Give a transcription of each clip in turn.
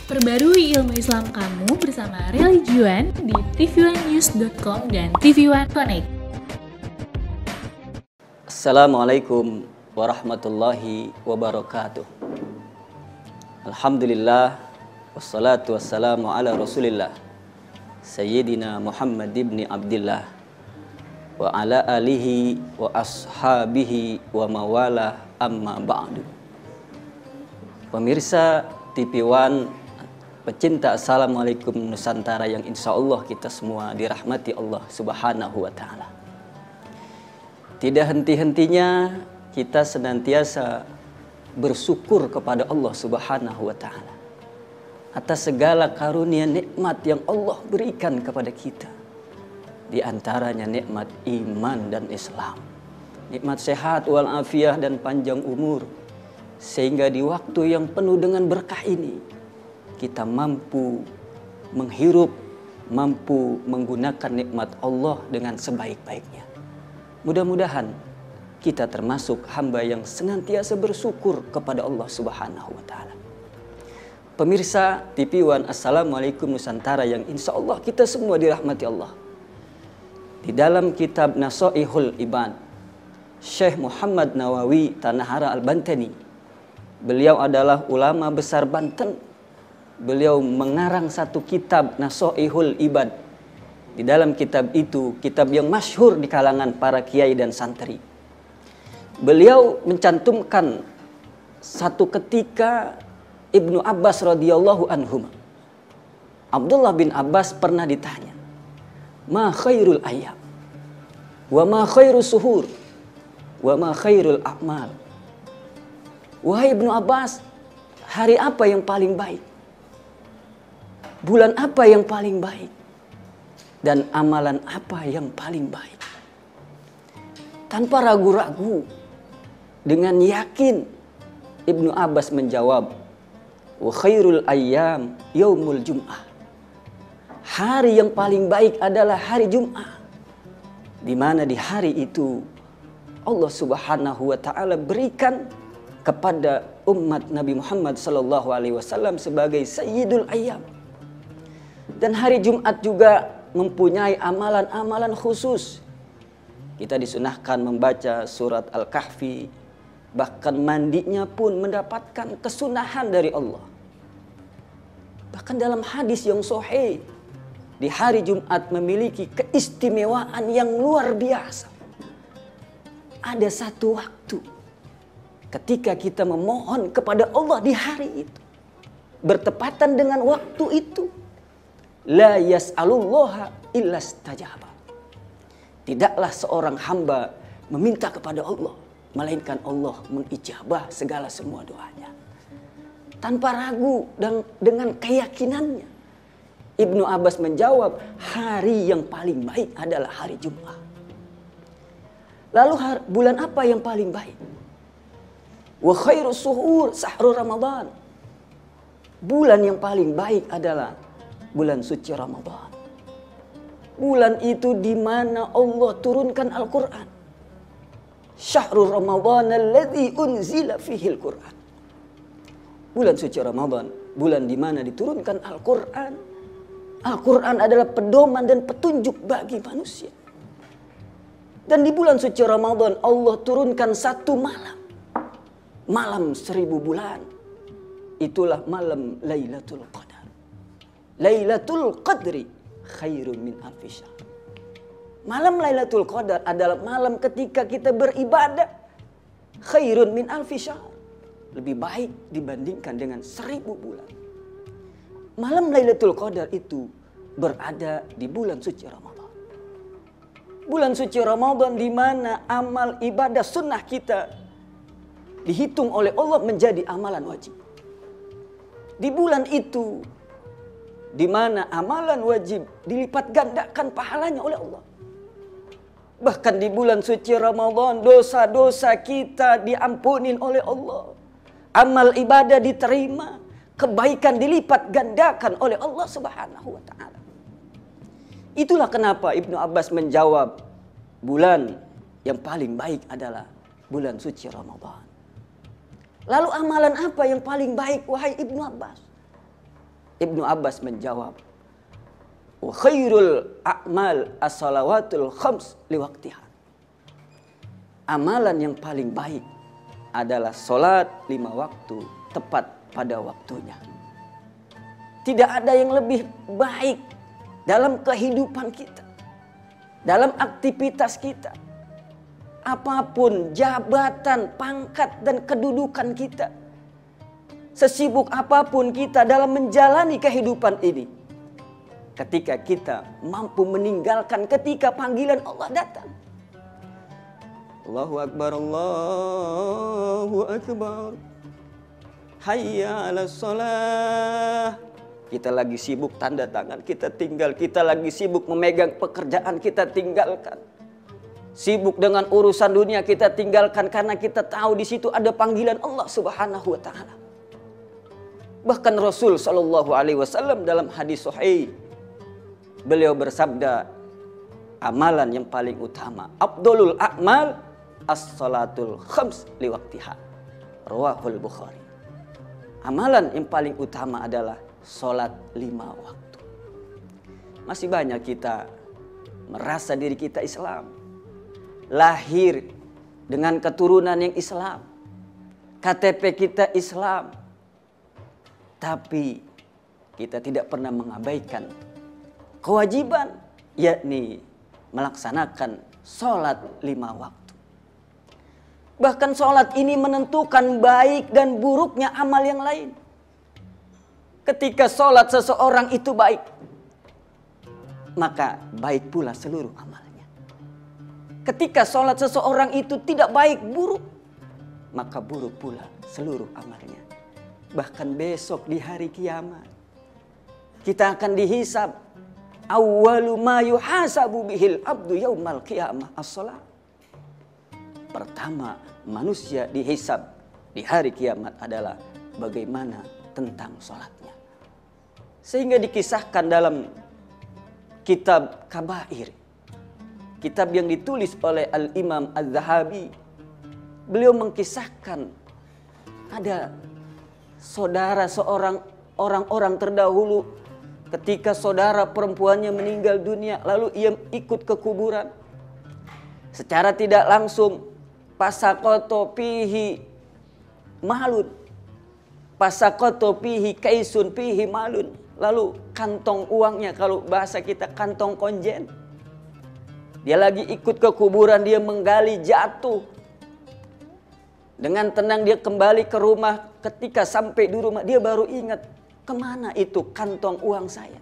Perbarui ilmu Islam kamu bersama Religion di tv1news.com dan TV1 Connect. Assalamualaikum warahmatullahi wabarakatuh. Alhamdulillah wassalatu wassalamu ala Rasulillah Sayyidina Muhammad ibn Abdillah wa ala alihi wa ashabihi wa mawala amma ba'du. Pemirsa TV1 pecinta Assalamualaikum Nusantara yang insya Allah kita semua dirahmati Allah Subhanahu wa Ta'ala. Tidak henti-hentinya kita senantiasa bersyukur kepada Allah Subhanahu wa Ta'ala atas segala karunia nikmat yang Allah berikan kepada kita. Di antaranya nikmat iman dan Islam, nikmat sehat walafiat dan panjang umur, sehingga di waktu yang penuh dengan berkah ini kita mampu menghirup, mampu menggunakan nikmat Allah dengan sebaik-baiknya. Mudah-mudahan kita termasuk hamba yang senantiasa bersyukur kepada Allah Subhanahu wa Ta'ala. Pemirsa TV1 Assalamualaikum Nusantara yang insya Allah kita semua dirahmati Allah. Di dalam kitab Nasaihul Ibad, Syekh Muhammad Nawawi Tanahara Al-Bantani, beliau adalah ulama besar Banten. Beliau mengarang satu kitab Nasaihul Ibad. Di dalam kitab itu, kitab yang masyhur di kalangan para kiai dan santri. Beliau mencantumkan satu ketika Ibnu Abbas radhiyallahu anhuma. Abdullah bin Abbas pernah ditanya, "Ma khairul ayyam? Wa ma khairus suhur? Wa ma khairul a'mal?" Wahai Ibnu Abbas, hari apa yang paling baik? Bulan apa yang paling baik? Dan amalan apa yang paling baik? Tanpa ragu-ragu, dengan yakin Ibnu Abbas menjawab, "Wa khairul ayyam yaumul jum'ah." Hari yang paling baik adalah hari Jum'ah. Di mana di hari itu Allah Subhanahu wa Ta'ala berikan kepada umat Nabi Muhammad sallallahu alaihi wasallam sebagai sayyidul ayyam. Dan hari Jumat juga mempunyai amalan-amalan khusus. Kita disunahkan membaca surat Al-Kahfi, bahkan mandinya pun mendapatkan kesunahan dari Allah. Bahkan dalam hadis yang sahih, di hari Jumat memiliki keistimewaan yang luar biasa. Ada satu waktu ketika kita memohon kepada Allah di hari itu, bertepatan dengan waktu itu, la yas'alullaha illa istajaba. Tidaklah seorang hamba meminta kepada Allah, melainkan Allah mengijabah segala semua doanya. Tanpa ragu dan dengan keyakinannya, Ibnu Abbas menjawab, hari yang paling baik adalah hari Jumat. Lalu bulan apa yang paling baik? Wa khairus suhur sahrul Ramadan. Bulan yang paling baik adalah bulan suci Ramadan. Bulan itu di mana Allah turunkan Al-Quran. Syahrul Ramadan alladzi unzila fihi Al-Quran. Bulan suci Ramadan, bulan di mana diturunkan Al-Quran. Al-Quran adalah pedoman dan petunjuk bagi manusia. Dan di bulan suci Ramadan Allah turunkan satu malam. Malam 1000 bulan. Itulah malam Lailatul Qadar. Lailatul Qadri khairun min alfi syahr. Malam Lailatul Qadar adalah malam ketika kita beribadah. Khairun min alfi syahr. Lebih baik dibandingkan dengan 1000 bulan. Malam Lailatul Qadar itu berada di bulan suci Ramadan. Bulan suci Ramadan di mana amal ibadah sunnah kita dihitung oleh Allah menjadi amalan wajib. Di bulan itu di mana amalan wajib dilipat gandakan pahalanya oleh Allah. Bahkan di bulan suci Ramadan dosa-dosa kita diampunin oleh Allah. Amal ibadah diterima, kebaikan dilipat gandakan oleh Allah Subhanahu wa Ta'ala. Itulah kenapa Ibnu Abbas menjawab, bulan yang paling baik adalah bulan suci Ramadan. Lalu amalan apa yang paling baik wahai Ibnu Abbas? Ibnu Abbas menjawab, wa khairul a'mal as-salawatul khams liwaqtiha. Amalan yang paling baik adalah solat 5 waktu tepat pada waktunya. Tidak ada yang lebih baik dalam kehidupan kita, dalam aktivitas kita. Apapun jabatan, pangkat, dan kedudukan kita, sesibuk apapun kita dalam menjalani kehidupan ini, ketika kita mampu meninggalkan ketika panggilan Allah datang. Allahu Akbar, Allahu Akbar, hayya 'alas shalah. Kita lagi sibuk tanda tangan, kita tinggal. Kita lagi sibuk memegang pekerjaan, kita tinggalkan. Sibuk dengan urusan dunia, kita tinggalkan karena kita tahu di situ ada panggilan Allah Subhanahu wa taala. Bahkan Rasul sallallahu alaihi wasallam dalam hadis sahih, beliau bersabda, amalan yang paling utama, afdhalul a'mal as-salatul khams liwaqtiha. Rawahul Bukhari. Amalan yang paling utama adalah salat 5 waktu. Masih banyak kita merasa diri kita Islam, lahir dengan keturunan yang Islam, KTP kita Islam, tapi kita tidak pernah mengabaikan kewajiban, yakni melaksanakan sholat 5 waktu. Bahkan sholat ini menentukan baik dan buruknya amal yang lain. Ketika sholat seseorang itu baik, maka baik pula seluruh amalnya. Ketika sholat seseorang itu tidak baik, buruk, maka buruk pula seluruh amalnya. Bahkan besok di hari kiamat, kita akan dihisab. Awwalu ma yuhasabu bihil abdu yaumal qiyamah as-shalah. Pertama manusia dihisab di hari kiamat adalah bagaimana tentang sholatnya. Sehingga dikisahkan dalam kitab Kabair, kitab yang ditulis oleh Al-Imam Az-Zahabi, beliau mengkisahkan ada saudara seorang orang-orang terdahulu, ketika saudara perempuannya meninggal dunia, lalu ia ikut ke kuburan. Secara tidak langsung, pasakoto pihi malun, pasakoto pihi kaisun pihi malun. Lalu kantong uangnya, kalau bahasa kita kantong konjen. Dia lagi ikut ke kuburan, dia menggali, jatuh. Dengan tenang dia kembali ke rumah. Ketika sampai di rumah, dia baru ingat, kemana itu kantong uang saya.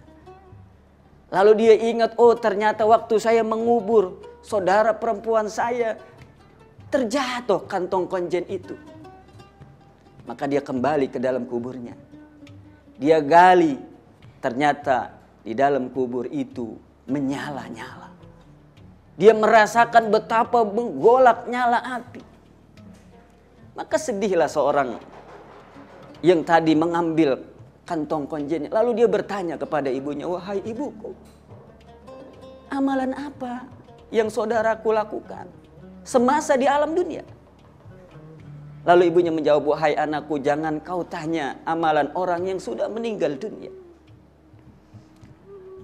Lalu dia ingat, oh ternyata waktu saya mengubur saudara perempuan saya, terjatuh kantong konjen itu. Maka dia kembali ke dalam kuburnya. Dia gali, ternyata di dalam kubur itu menyala-nyala. Dia merasakan betapa menggolak nyala api. Maka sedihlah seorang yang tadi mengambil kantong konjennya. Lalu dia bertanya kepada ibunya, wahai ibuku, amalan apa yang saudaraku lakukan semasa di alam dunia? Lalu ibunya menjawab, wahai anakku, jangan kau tanya amalan orang yang sudah meninggal dunia.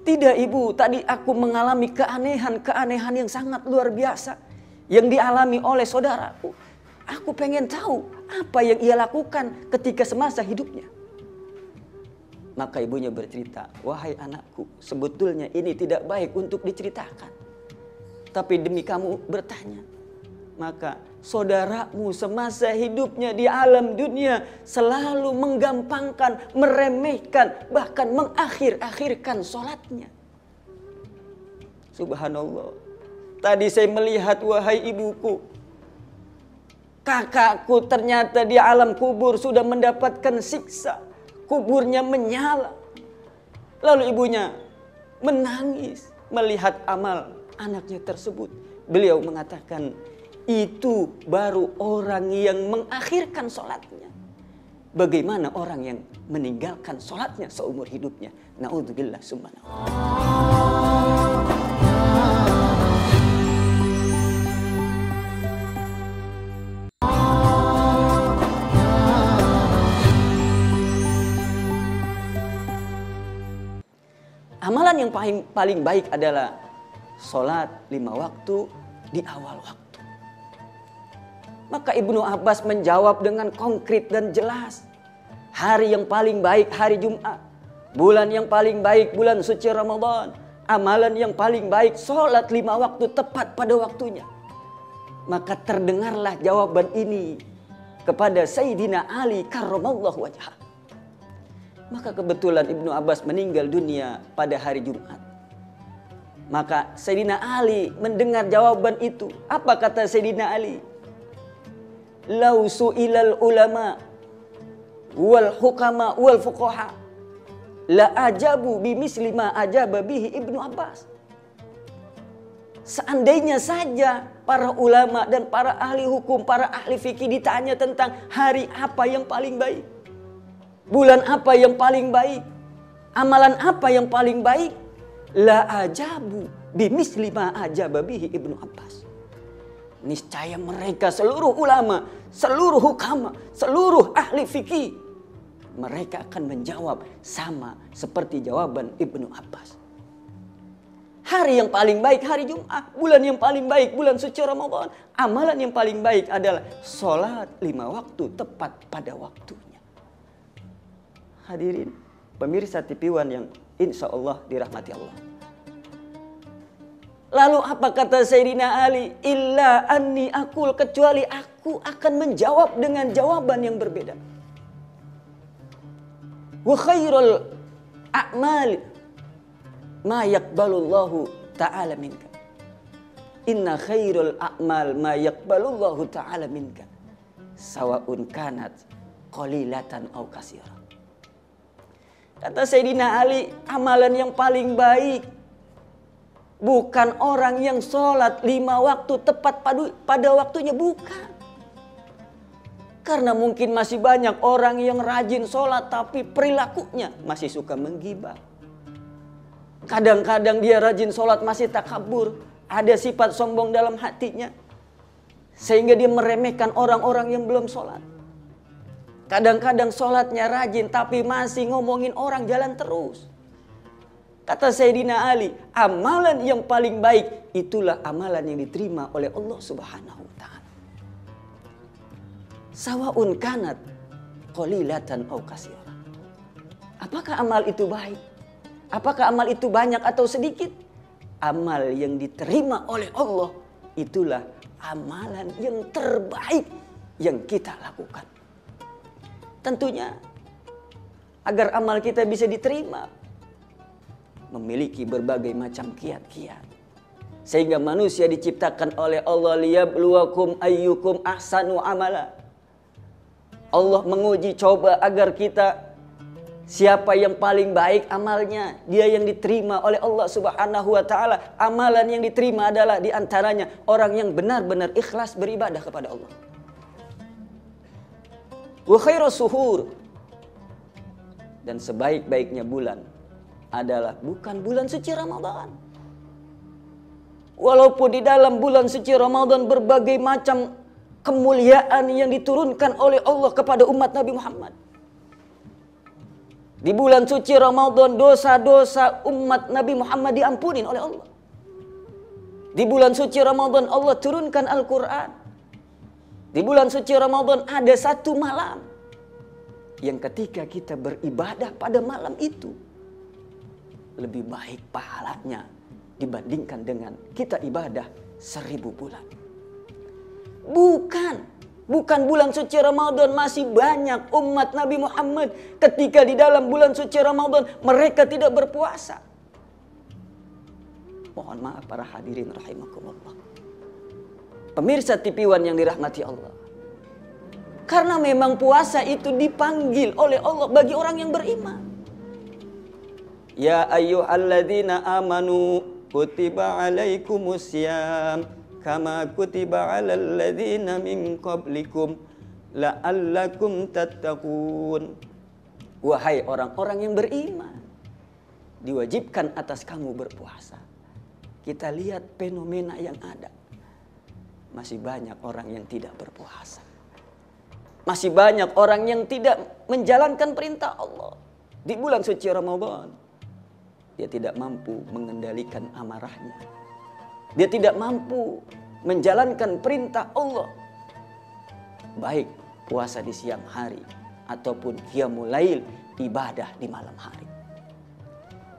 Tidak ibu, tadi aku mengalami keanehan yang sangat luar biasa yang dialami oleh saudaraku. Aku pengen tahu apa yang ia lakukan ketika semasa hidupnya. Maka ibunya bercerita, wahai anakku, sebetulnya ini tidak baik untuk diceritakan. Tapi demi kamu bertanya, maka saudaramu semasa hidupnya di alam dunia selalu menggampangkan, meremehkan, bahkan mengakhir-akhirkan sholatnya. Subhanallah. Tadi saya melihat, wahai ibuku, kakakku ternyata di alam kubur sudah mendapatkan siksa. Kuburnya menyala. Lalu ibunya menangis melihat amal anaknya tersebut. Beliau mengatakan, itu baru orang yang mengakhirkan sholatnya. Bagaimana orang yang meninggalkan sholatnya seumur hidupnya? Na'udzubillah summa na'udzubillah. Amalan yang paling baik adalah sholat 5 waktu di awal waktu. Maka Ibnu Abbas menjawab dengan konkret dan jelas. Hari yang paling baik hari Jumat. Bulan yang paling baik bulan suci Ramadan. Amalan yang paling baik sholat 5 waktu tepat pada waktunya. Maka terdengarlah jawaban ini kepada Sayyidina Ali karramallahu wajhah. Maka kebetulan Ibnu Abbas meninggal dunia pada hari Jumat. Maka Sayyidina Ali mendengar jawaban itu. Apa kata Sayyidina Ali? Lau su'ilal ulama wal hukama wal fuqaha la ajabu bimisli ma ajaba bihi Ibnu Abbas. Seandainya saja para ulama dan para ahli hukum, para ahli fikih ditanya tentang hari apa yang paling baik, bulan apa yang paling baik, amalan apa yang paling baik, la ajabu bimisli ma ajaba bihi Ibnu Abbas. Niscaya mereka seluruh ulama, seluruh hukama, seluruh ahli fikih, mereka akan menjawab sama seperti jawaban Ibnu Abbas. Hari yang paling baik hari Jumat, bulan yang paling baik bulan suci Ramadan, amalan yang paling baik adalah sholat 5 waktu tepat pada waktunya. Hadirin pemirsa TV One yang insya Allah dirahmati Allah. Lalu apa kata Sayyidina Ali? Illa anni aqul, kecuali aku akan menjawab dengan jawaban yang berbeda. Wa khairul a'mal ma yaqbalullahu ta'ala minka. Inna khairul a'mal ma yaqbalullahu ta'ala minka. Sawa'un kanat qalilatan aw katsira. Kata Sayyidina Ali, amalan yang paling baik bukan orang yang sholat 5 waktu tepat pada waktunya, bukan. Karena mungkin masih banyak orang yang rajin sholat tapi perilakunya masih suka menggibah. Kadang-kadang dia rajin sholat masih takabur, ada sifat sombong dalam hatinya, sehingga dia meremehkan orang-orang yang belum sholat. Kadang-kadang sholatnya rajin tapi masih ngomongin orang jalan terus. Kata Sayyidina Ali, amalan yang paling baik itulah amalan yang diterima oleh Allah Subhanahu wa ta'ala. Sawa'un kanat qalilatan aw katsira. Apakah amal itu baik? Apakah amal itu banyak atau sedikit? Amal yang diterima oleh Allah itulah amalan yang terbaik yang kita lakukan. Tentunya agar amal kita bisa diterima, memiliki berbagai macam kiat-kiat. Sehingga manusia diciptakan oleh Allah liyabluwakum ayyukum ahsanu amala. Allah menguji coba agar kita, siapa yang paling baik amalnya, dia yang diterima oleh Allah Subhanahu wa ta'ala. Amalan yang diterima adalah diantaranya orang yang benar-benar ikhlas beribadah kepada Allah. Wa khairu suhur, dan sebaik-baiknya bulan adalah bukan bulan suci Ramadan. Walaupun di dalam bulan suci Ramadan berbagai macam kemuliaan yang diturunkan oleh Allah kepada umat Nabi Muhammad. Di bulan suci Ramadan dosa-dosa umat Nabi Muhammad diampunin oleh Allah. Di bulan suci Ramadan Allah turunkan Al-Quran. Di bulan suci Ramadan ada satu malam yang ketika kita beribadah pada malam itu lebih baik pahalanya dibandingkan dengan kita ibadah 1000 bulan. Bukan bulan suci Ramadan, masih banyak umat Nabi Muhammad ketika di dalam bulan suci Ramadan mereka tidak berpuasa. Mohon maaf para hadirin rahimakumullah. Pemirsa TV One yang dirahmati Allah. Karena memang puasa itu dipanggil oleh Allah bagi orang yang beriman. Ya ayyuhalladzina amanu kutiba alaikumusiyam kama kutiba alal ladzina min qablikum la'allakum tattaqun. Wahai orang-orang yang beriman, diwajibkan atas kamu berpuasa. Kita lihat fenomena yang ada. Masih banyak orang yang tidak berpuasa. Masih banyak orang yang tidak menjalankan perintah Allah di bulan suci Ramadan. dia tidak mampu mengendalikan amarahnya. Dia tidak mampu menjalankan perintah Allah. Baik puasa di siang hari ataupun qiyamul lail, ibadah di malam hari.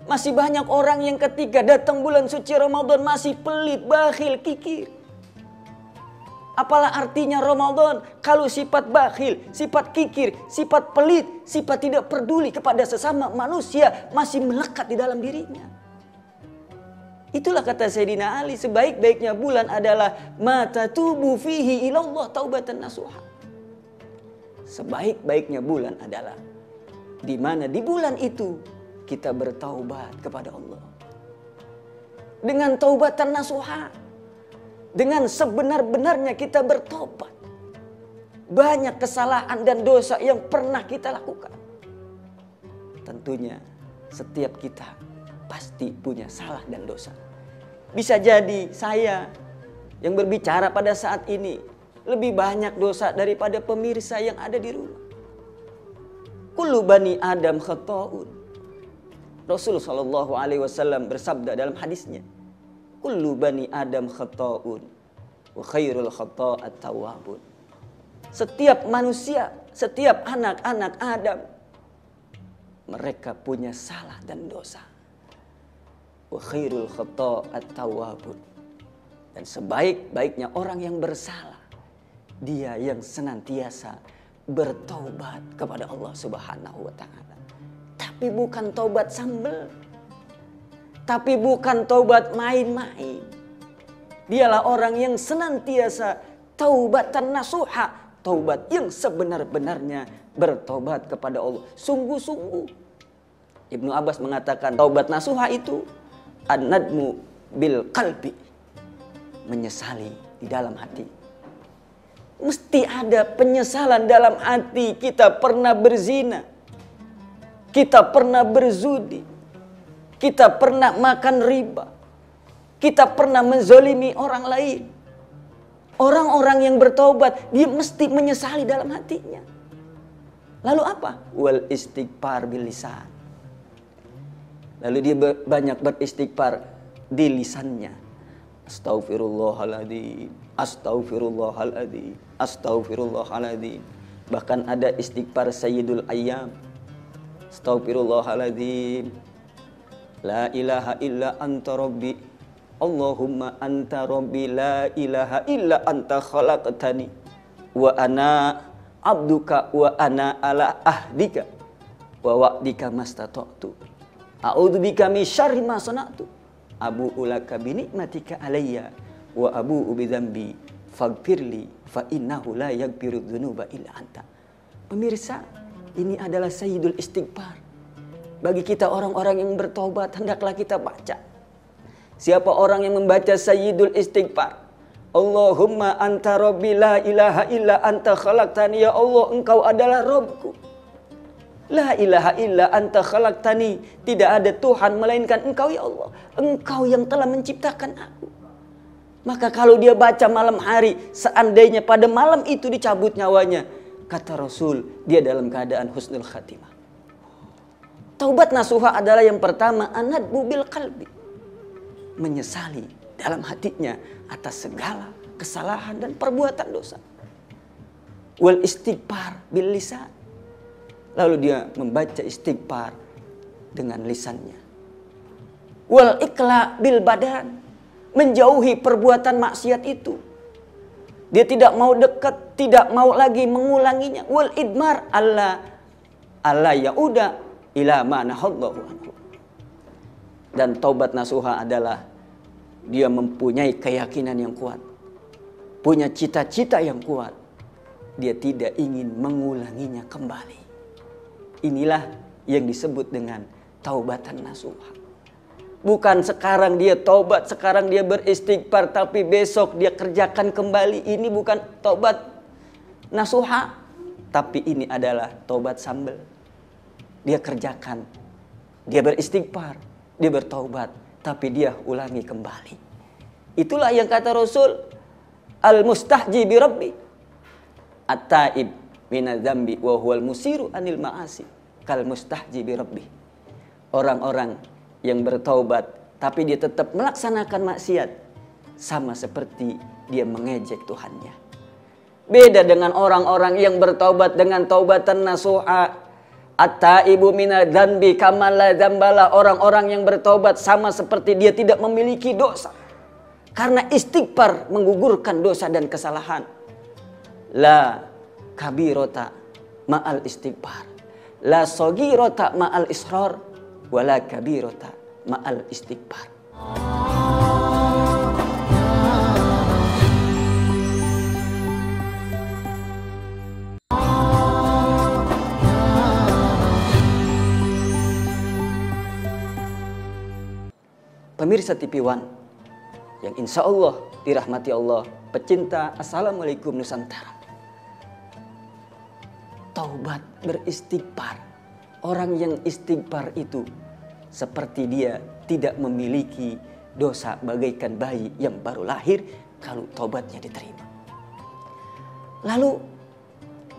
Masih banyak orang yang ketika datang bulan suci Ramadan masih pelit, bakhil, kikir. Apalah artinya Ramadan kalau sifat bakhil, sifat kikir, sifat pelit, sifat tidak peduli kepada sesama manusia masih melekat di dalam dirinya. Itulah kata Sayyidina Ali, sebaik-baiknya bulan adalah mata tubuh fihi ilallah taubatan nasuha. Sebaik-baiknya bulan adalah di mana di bulan itu kita bertaubat kepada Allah. Dengan taubatan nasuha. Dengan sebenar-benarnya kita bertobat. Banyak kesalahan dan dosa yang pernah kita lakukan. Tentunya setiap kita pasti punya salah dan dosa. Bisa jadi saya yang berbicara pada saat ini lebih banyak dosa daripada pemirsa yang ada di rumah. Kullu bani Adam khata'un. Rasul SAW bersabda dalam hadisnya, kullu bani Adam khata'un wa khairul khata'at tawwabun. Setiap manusia, setiap anak-anak Adam, mereka punya salah dan dosa. Wa khairul khata'at tawwabun. Dan sebaik-baiknya orang yang bersalah, dia yang senantiasa bertaubat kepada Allah Subhanahu wa taala. Tapi bukan taubat sambel. Tapi bukan taubat main-main. Dialah orang yang senantiasa taubatan nasuha. Taubat yang sebenar-benarnya bertobat kepada Allah. Sungguh-sungguh. Ibnu Abbas mengatakan taubat nasuha itu an-nadmu bil qalbi. Menyesali di dalam hati. Mesti ada penyesalan dalam hati. Kita pernah berzina. Kita pernah berzudi. Kita pernah makan riba. Kita pernah menzolimi orang lain. Orang-orang yang bertaubat, dia mesti menyesali dalam hatinya. Lalu apa? Wal istighfar bil lisan. Lalu dia banyak beristighfar di lisannya. Astaghfirullahaladzim. Astaghfirullahaladzim. Astaghfirullahaladzim. Bahkan ada istighfar Sayyidul Ayyam. Astaghfirullahaladzim. La ilaha illa anta rabbi. Allahumma anta rabbi la ilaha illa anta khalaqtani. Wa ana abduka wa ana ala ahdika. Wa wa'dika mastata'tu. A'udhu bika min syarri ma sana'tu. Abu'u laka binikmatika alayya. Wa abu'u bidhambi. Faghfirli fa innahu la yaghfiru dzunuba illa anta. Pemirsa, ini adalah Sayyidul Istighfar. Bagi kita orang-orang yang bertobat, hendaklah kita baca. Siapa orang yang membaca Sayyidul Istighfar? Allahumma anta rabbi la ilaha illa anta khalaqtani. Ya Allah, engkau adalah Rabbku. La ilaha illa anta khalaqtani. Tidak ada Tuhan melainkan engkau ya Allah. Engkau yang telah menciptakan aku. Maka kalau dia baca malam hari, seandainya pada malam itu dicabut nyawanya, kata Rasul, dia dalam keadaan husnul khatimah. Taubat nasuha adalah yang pertama, anadbu bil qalbi. Menyesali dalam hatinya atas segala kesalahan dan perbuatan dosa. Wal istighfar bil lisan. Lalu dia membaca istighfar dengan lisannya. Wal ikla bil badan. Menjauhi perbuatan maksiat itu. Dia tidak mau dekat, tidak mau lagi mengulanginya. Wal idmar alla yauda ila ma nahadallahu anhu. Dan taubat nasuha adalah dia mempunyai keyakinan yang kuat, punya cita-cita yang kuat. Dia tidak ingin mengulanginya kembali. Inilah yang disebut dengan taubatan nasuha. Bukan sekarang dia taubat, sekarang dia beristighfar, tapi besok dia kerjakan kembali. Ini bukan taubat nasuha, tapi ini adalah taubat sambel. Dia kerjakan, dia beristighfar, dia bertaubat, tapi dia ulangi kembali. Itulah yang kata Rasul, al-mustahji bi rabbi, at-taib minadz-dzambi wa huwal musiru anil ma'asi, kal mustahji bi rabbi. Orang-orang yang bertaubat tapi dia tetap melaksanakan maksiat, sama seperti dia mengejek Tuhannya. Beda dengan orang-orang yang bertaubat dengan taubatan nasuha. At-taibu minadz dzambi kaman la dzambala. Orang-orang yang bertaubat sama seperti dia tidak memiliki dosa. Karena istighfar menggugurkan dosa dan kesalahan. La kabirota ma'al istighfar. La sogirota ma'al israr. Wala kabirota ma'al istighfar. Pemirsa TV One yang insya Allah dirahmati Allah, pecinta Assalamualaikum Nusantara. Taubat beristighfar. Orang yang istighfar itu seperti dia tidak memiliki dosa bagaikan bayi yang baru lahir kalau taubatnya diterima. Lalu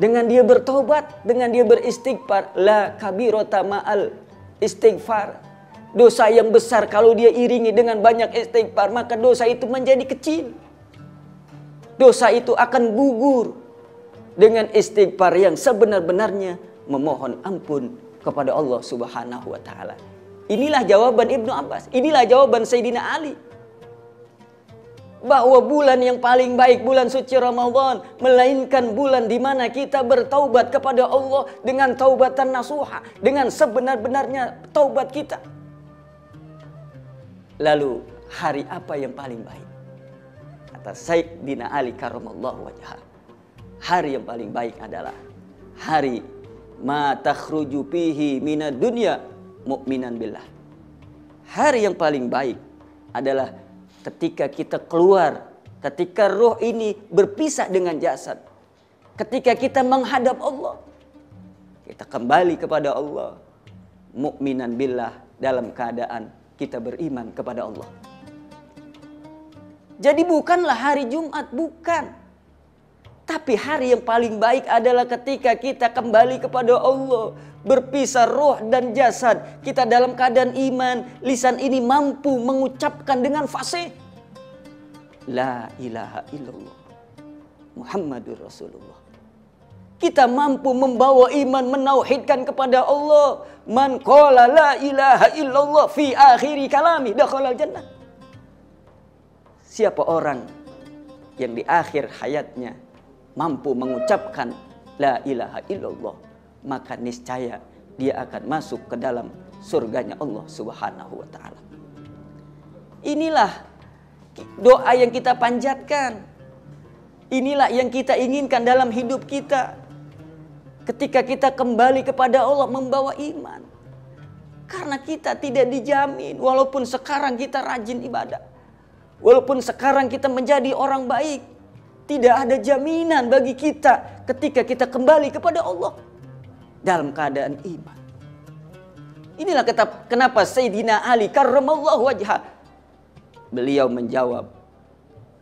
dengan dia bertobat, dengan dia beristighfar, la kabirota ma'al istighfar. Dosa yang besar kalau dia iringi dengan banyak istighfar, maka dosa itu menjadi kecil. Dosa itu akan gugur dengan istighfar yang sebenar-benarnya memohon ampun kepada Allah Subhanahu wa taala. Inilah jawaban Ibnu Abbas, inilah jawaban Sayyidina Ali. Bahwa bulan yang paling baik bulan suci Ramadan, melainkan bulan di mana kita bertaubat kepada Allah dengan taubatan nasuha, dengan sebenar-benarnya taubat kita. Lalu hari apa yang paling baik? Kata Sayyidina Ali karramallahu wajhah, hari yang paling baik adalah hari ma takhruju fihi minad dunya mu'minan billah. Hari yang paling baik adalah ketika kita keluar, ketika roh ini berpisah dengan jasad, ketika kita menghadap Allah, kita kembali kepada Allah mu'minan billah, dalam keadaan kita beriman kepada Allah. Jadi bukanlah hari Jumat, bukan. Tapi hari yang paling baik adalah ketika kita kembali kepada Allah, berpisah roh dan jasad, kita dalam keadaan iman, lisan ini mampu mengucapkan dengan fasih la ilaha illallah Muhammadur Rasulullah. Kita mampu membawa iman, menauhidkan kepada Allah. Man qala la ilaha illallah fi akhiri kalami dakhalal jannah. Siapa orang yang di akhir hayatnya mampu mengucapkan la ilaha illallah, maka niscaya dia akan masuk ke dalam surganya Allah Subhanahu wa taala. Inilah doa yang kita panjatkan. Inilah yang kita inginkan dalam hidup kita. Ketika kita kembali kepada Allah membawa iman. Karena kita tidak dijamin, walaupun sekarang kita rajin ibadah, walaupun sekarang kita menjadi orang baik, tidak ada jaminan bagi kita ketika kita kembali kepada Allah dalam keadaan iman. Inilah kenapa Sayyidina Ali karramallahu wajhah, beliau menjawab,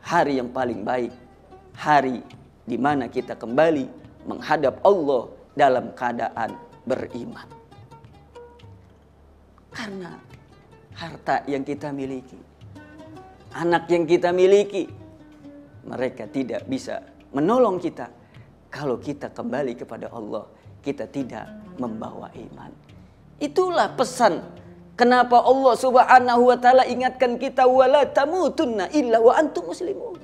hari yang paling baik, hari di mana kita kembali menghadap Allah dalam keadaan beriman. Karena harta yang kita miliki, anak yang kita miliki, mereka tidak bisa menolong kita kalau kita kembali kepada Allah, kita tidak membawa iman. Itulah pesan kenapa Allah Subhanahu wa taala ingatkan kita, wala tamutunna illa wa antum muslimun.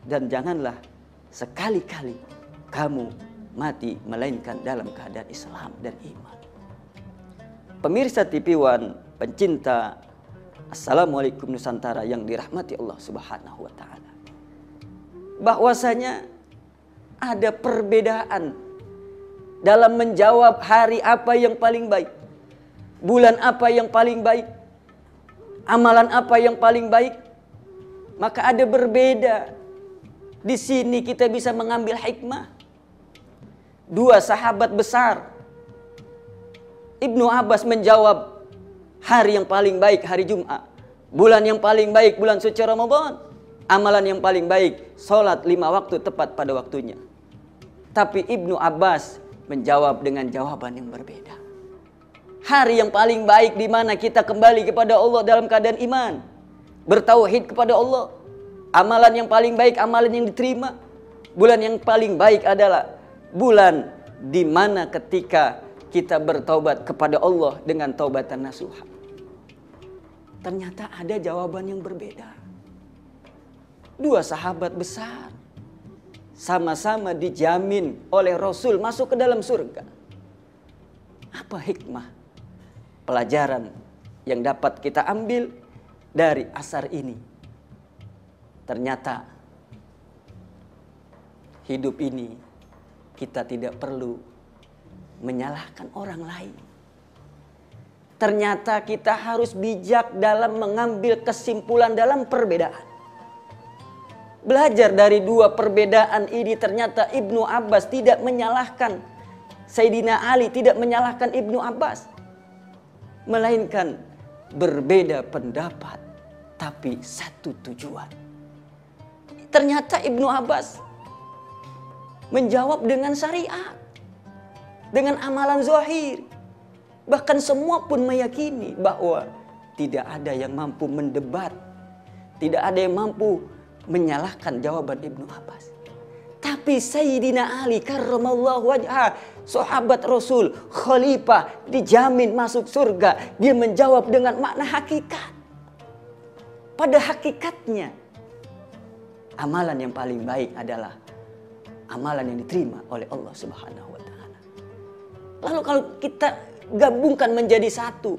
Dan janganlah sekali-kali kamu mati melainkan dalam keadaan Islam dan iman. Pemirsa TV One, pencinta Assalamualaikum Nusantara yang dirahmati Allah Subhanahu wa taala. Bahwasanya ada perbedaan dalam menjawab hari apa yang paling baik, bulan apa yang paling baik, amalan apa yang paling baik. Maka ada berbeda. Di sini kita bisa mengambil hikmah. Dua sahabat besar, Ibnu Abbas menjawab, hari yang paling baik hari Jumat, bulan yang paling baik bulan suci Ramadan, amalan yang paling baik sholat 5 waktu tepat pada waktunya. Tapi Ibnu Abbas menjawab dengan jawaban yang berbeda. Hari yang paling baik di mana kita kembali kepada Allah dalam keadaan iman, bertauhid kepada Allah. Amalan yang paling baik, amalan yang diterima. Bulan yang paling baik adalah bulan di mana ketika kita bertaubat kepada Allah dengan taubatan nasuha. Ternyata ada jawaban yang berbeda. Dua sahabat besar sama-sama dijamin oleh Rasul masuk ke dalam surga. Apa hikmah, pelajaran yang dapat kita ambil dari asar ini? Ternyata hidup ini kita tidak perlu menyalahkan orang lain. Ternyata kita harus bijak dalam mengambil kesimpulan dalam perbedaan. Belajar dari dua perbedaan ini, ternyata Ibnu Abbas tidak menyalahkan Sayyidina Ali, tidak menyalahkan Ibnu Abbas. Melainkan berbeda pendapat, tapi satu tujuan. Ternyata Ibnu Abbas menjawab dengan syariat, dengan amalan zahir. Bahkan semua pun meyakini bahwa tidak ada yang mampu mendebat, tidak ada yang mampu menyalahkan jawaban Ibnu Abbas. Tapi Sayyidina Ali karramallahu wajhah, sahabat Rasul, khalifah, dijamin masuk surga. Dia menjawab dengan makna hakikat. Pada hakikatnya, amalan yang paling baik adalah amalan yang diterima oleh Allah Subhanahu wa taala. Lalu kalau kita gabungkan menjadi satu,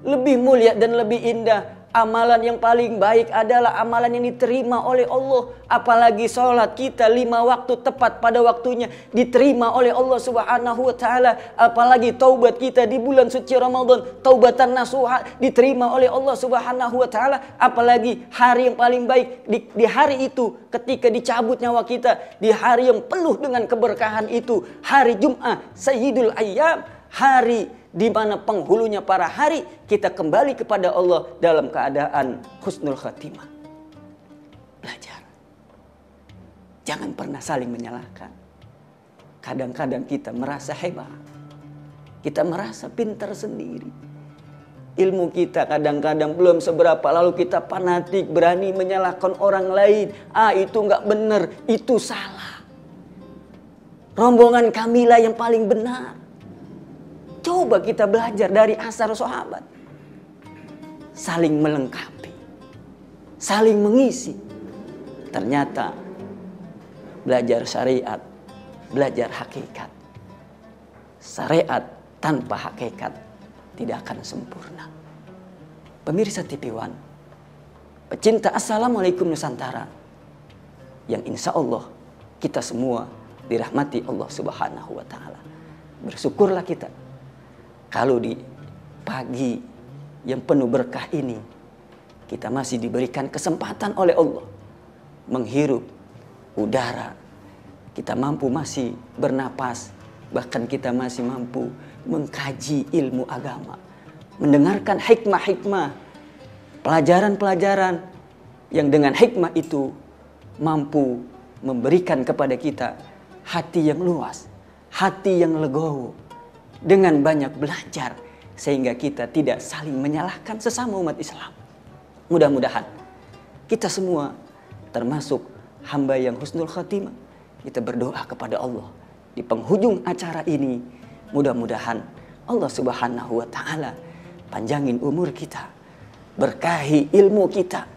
lebih mulia dan lebih indah. Amalan yang paling baik adalah amalan yang diterima oleh Allah. Apalagi sholat kita 5 waktu tepat pada waktunya diterima oleh Allah Subhanahu wa taala. Apalagi taubat kita di bulan suci Ramadan, taubatan nasuha, diterima oleh Allah Subhanahu wa taala. Apalagi hari yang paling baik di hari itu ketika dicabut nyawa kita, di hari yang penuh dengan keberkahan itu, hari Jumat, Sayyidul Ayyam, hari di mana penghulunya para hari, kita kembali kepada Allah dalam keadaan husnul khatimah. Belajar. Jangan pernah saling menyalahkan. Kadang-kadang kita merasa hebat. Kita merasa pintar sendiri. Ilmu kita kadang-kadang belum seberapa, lalu kita fanatik, berani menyalahkan orang lain. Itu nggak benar, itu salah. Rombongan kamilah yang paling benar. Coba kita belajar dari asar sahabat. Saling melengkapi. Saling mengisi. Ternyata belajar syariat, belajar hakikat. Syariat tanpa hakikat tidak akan sempurna. Pemirsa TV One, pecinta Assalamualaikum Nusantara, yang insya Allah kita semua dirahmati Allah Subhanahu wa taala. Bersyukurlah kita kalau di pagi yang penuh berkah ini kita masih diberikan kesempatan oleh Allah menghirup udara. Kita mampu masih bernapas, bahkan kita masih mampu mengkaji ilmu agama, mendengarkan hikmah-hikmah, pelajaran-pelajaran yang dengan hikmah itu mampu memberikan kepada kita hati yang luas, hati yang legowo, dengan banyak belajar sehingga kita tidak saling menyalahkan sesama umat Islam. Mudah-mudahan kita semua termasuk hamba yang husnul khatimah. Kita berdoa kepada Allah di penghujung acara ini, mudah-mudahan Allah Subhanahu wa taala panjangin umur kita, berkahi ilmu kita,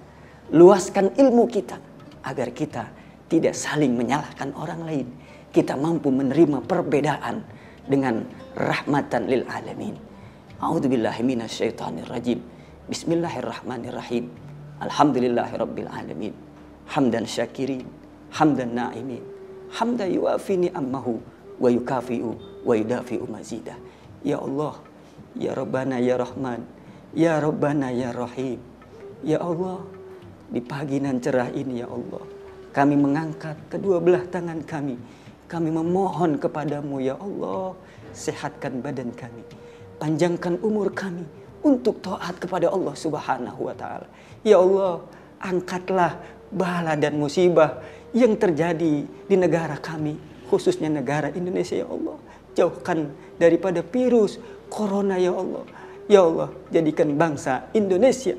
luaskan ilmu kita agar kita tidak saling menyalahkan orang lain. Kita mampu menerima perbedaan dengan rahmatan lil alamin. A'udzubillahi minasyaitonirrajim. Bismillahirrahmanirrahim. Alhamdulillahirabbil alamin. Hamdan syakirin, hamdan na'imin, hamdan yuafi ni'amahu wa yukafi'u wa yudafi'u mazidah. Ya Allah, ya Rabbana ya Rahman, ya Rabbana ya Rahim. Ya Allah, di pagi nan cerah ini ya Allah, kami mengangkat kedua belah tangan kami. Kami memohon kepadamu ya Allah, sehatkan badan kami, panjangkan umur kami untuk taat kepada Allah Subhanahu wa taala. Ya Allah, angkatlah bala dan musibah yang terjadi di negara kami, khususnya negara Indonesia ya Allah. jauhkan daripada virus corona ya Allah. Ya Allah, jadikan bangsa Indonesia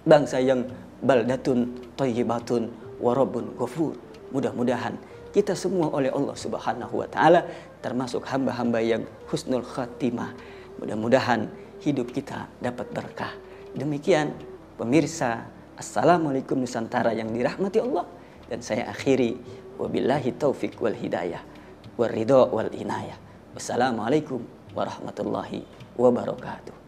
bangsa yang baldatun thayyibatun wa rabbun ghafur. Mudah-mudahan kita semua oleh Allah Subhanahu wa taala termasuk hamba-hamba yang husnul khatimah. Mudah-mudahan hidup kita dapat berkah. Demikian pemirsa, Assalamualaikum Nusantara yang dirahmati Allah, dan saya akhiri wabillahi taufik wal hidayah wal ridha wal inayah. Wassalamualaikum warahmatullahi wabarakatuh.